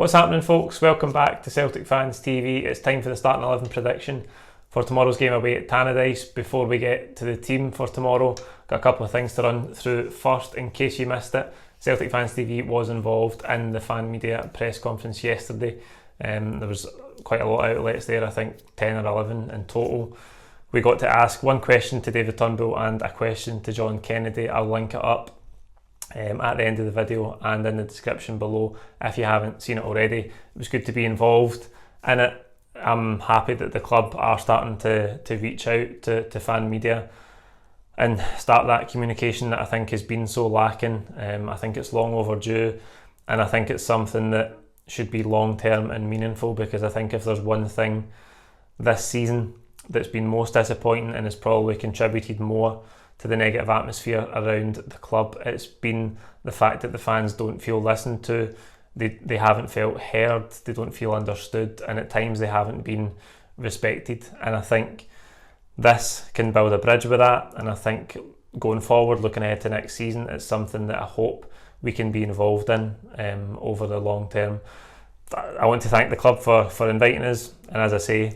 What's happening, folks? Welcome back to Celtic Fans TV. It's time for the starting 11 prediction for tomorrow's game away at Tannadice. Before we get to the team for tomorrow, got a couple of things to run through. First, in case you missed it, Celtic Fans TV was involved in the fan media press conference yesterday. There was quite a lot of outlets there, I think 10 or 11 in total. We got to ask one question to David Turnbull and a question to John Kennedy. I'll link it up at the end of the video and in the description below if you haven't seen it already. It was good to be involved in it. I'm happy that the club are starting to reach out to fan media and start that communication that I think has been so lacking. I think it's long overdue, and I think it's something that should be long term and meaningful, because I think if there's one thing this season that's been most disappointing and has probably contributed more to the negative atmosphere around the club, it's been the fact that the fans don't feel listened to. They haven't felt heard, they don't feel understood, and at times they haven't been respected. And I think this can build a bridge with that, and I think going forward, looking ahead to next season, it's something that I hope we can be involved in over the long term. I want to thank the club for inviting us, and as I say,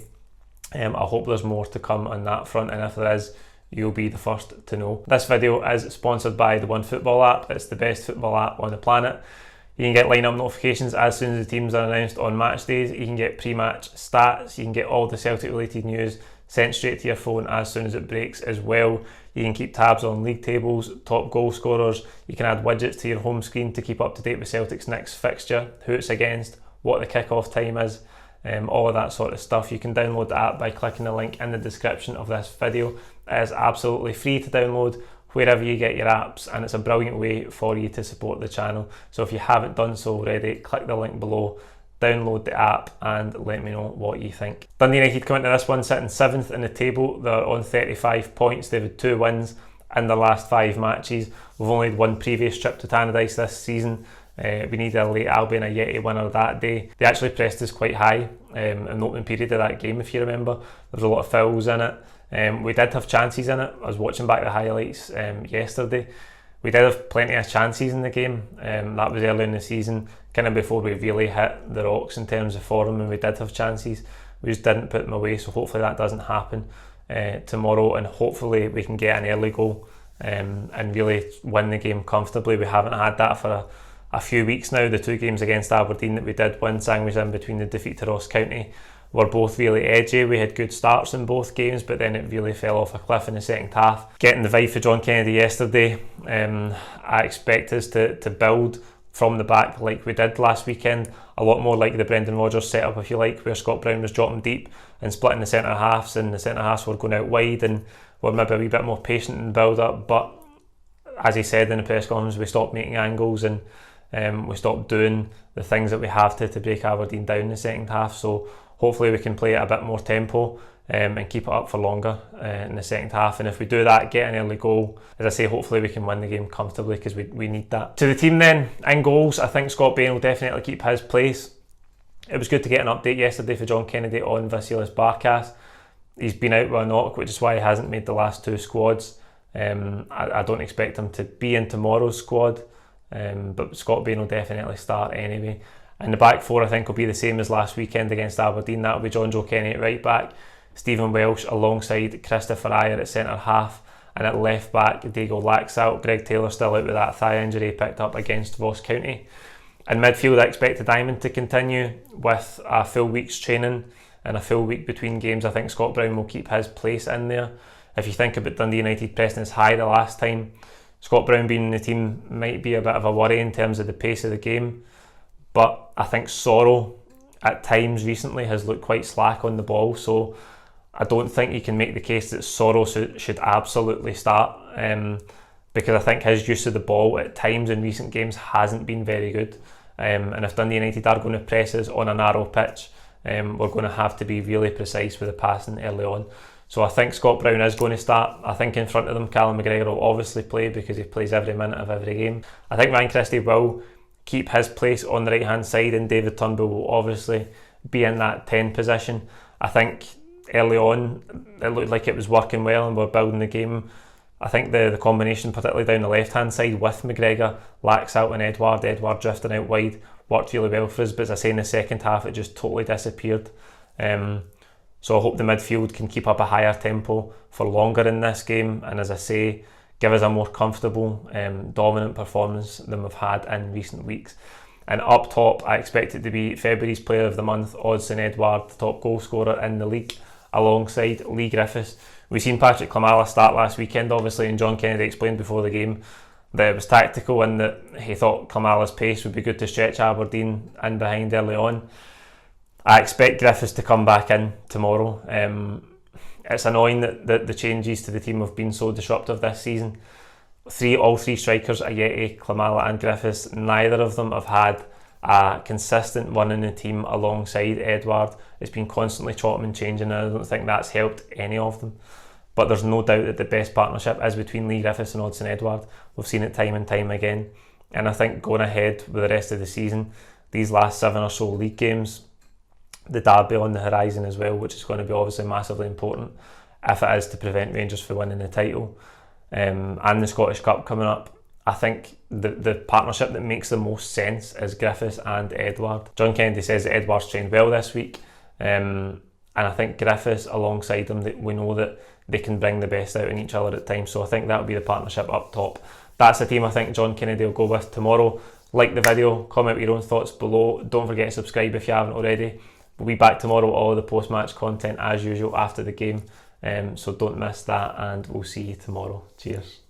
I hope there's more to come on that front, and if there is, you'll be the first to know. This video is sponsored by the OneFootball app. It's the best football app on the planet. You can get line-up notifications as soon as the teams are announced on match days. You can get pre-match stats. You can get all the Celtic-related news sent straight to your phone as soon as it breaks as well. You can keep tabs on league tables, top goal scorers. You can add widgets to your home screen to keep up to date with Celtic's next fixture, who it's against, what the kick-off time is, all of that sort of stuff. You can download the app by clicking the link in the description of this video. It is absolutely free to download wherever you get your apps, and it's a brilliant way for you to support the channel. So if you haven't done so already, click the link below, download the app, and let me know what you think. Dundee United come into this one sitting 7th in the table. They're on 35 points. They've had 2 wins in the last 5 matches. We've only had one previous trip to Tannadice this season. We needed a late Albion Ayeti winner that day. They actually pressed us quite high in the opening period of that game, if you remember. There was a lot of fouls in it. We did have chances in it. I was watching back the highlights yesterday. We did have plenty of chances in the game. That was early in the season, kind of before we really hit the rocks in terms of form, and we did have chances. We just didn't put them away, so hopefully that doesn't happen tomorrow, and hopefully we can get an early goal and really win the game comfortably. We haven't had that for a few weeks now. The 2 games against Aberdeen that we did win, sandwiched in between the defeat to Ross County, were both really edgy. We had good starts in both games, but then it really fell off a cliff in the second half. Getting the vibe for John Kennedy yesterday, I expect us to build from the back like we did last weekend, a lot more like the Brendan Rodgers setup, if you like, where Scott Brown was dropping deep and splitting the centre halves, and the centre halves were going out wide and were maybe a wee bit more patient in build up. But as he said in the press conference, we stopped making angles and we stopped doing the things that we have to break Aberdeen down in the second half. So hopefully we can play at a bit more tempo and keep it up for longer in the second half. And if we do that, get an early goal, as I say, hopefully we can win the game comfortably, because we need that. To the team then, in goals, I think Scott Bain will definitely keep his place. It was good to get an update yesterday for John Kennedy on Vasilis Barkas. He's been out with a knock, which is why he hasn't made the last 2 squads. I don't expect him to be in tomorrow's squad, but Scott Bain will definitely start anyway. And the back 4, I think, will be the same as last weekend against Aberdeen. That'll be John Joe Kenny at right back, Stephen Welsh alongside Christopher Ayer at centre half, and at left back, Diego Laxalt. Greg Taylor still out with that thigh injury picked up against Ross County. In midfield, I expect the Diamond to continue with a full week's training and a full week between games. I think Scott Brown will keep his place in there. If you think about Dundee United pressing as high the last time, Scott Brown being in the team might be a bit of a worry in terms of the pace of the game. But I think Sorrell at times recently has looked quite slack on the ball, so I don't think you can make the case that Sorrell should absolutely start, because I think his use of the ball at times in recent games hasn't been very good. And if Dundee United are going to press us on a narrow pitch, we're going to have to be really precise with the passing early on. So I think Scott Brown is going to start. I think in front of them, Callum McGregor will obviously play, because he plays every minute of every game. I think Ryan Christie will keep his place on the right hand side, and David Turnbull will obviously be in that 10 position. I think early on it looked like it was working well and we're building the game. I think the combination, particularly down the left hand side with McGregor, Laxalt and Edward drifting out wide, worked really well for us, but as I say, in the second half it just totally disappeared. So I hope the midfield can keep up a higher tempo for longer in this game, and as I say, give us a more comfortable, dominant performance than we've had in recent weeks. And up top, I expect it to be February's Player of the Month, Odsonne-Edouard, the top goal scorer in the league, alongside Lee Griffiths. We've seen Patrick Klimala start last weekend, obviously, and John Kennedy explained before the game that it was tactical and that he thought Klimala's pace would be good to stretch Aberdeen in behind early on. I expect Griffiths to come back in tomorrow. It's annoying that the changes to the team have been so disruptive this season. All three strikers, Ajeti, Klimala and Griffiths, neither of them have had a consistent one in the team alongside Edouard. It's been constantly chopping and changing, and I don't think that's helped any of them. But there's no doubt that the best partnership is between Lee Griffiths and Odsonne-Edouard. We've seen it time and time again. And I think going ahead with the rest of the season, these last 7 or so league games, the derby on the horizon as well, which is going to be obviously massively important if it is to prevent Rangers from winning the title, and the Scottish Cup coming up. I think the partnership that makes the most sense is Griffiths and Edouard. John Kennedy says that Edouard's trained well this week, and I think Griffiths alongside him, we know that they can bring the best out in each other at times, so I think that'll be the partnership up top. That's the team I think John Kennedy will go with tomorrow. Like the video, comment your own thoughts below. Don't forget to subscribe if you haven't already. We'll be back tomorrow with all the post-match content as usual after the game, so don't miss that, and we'll see you tomorrow. Cheers.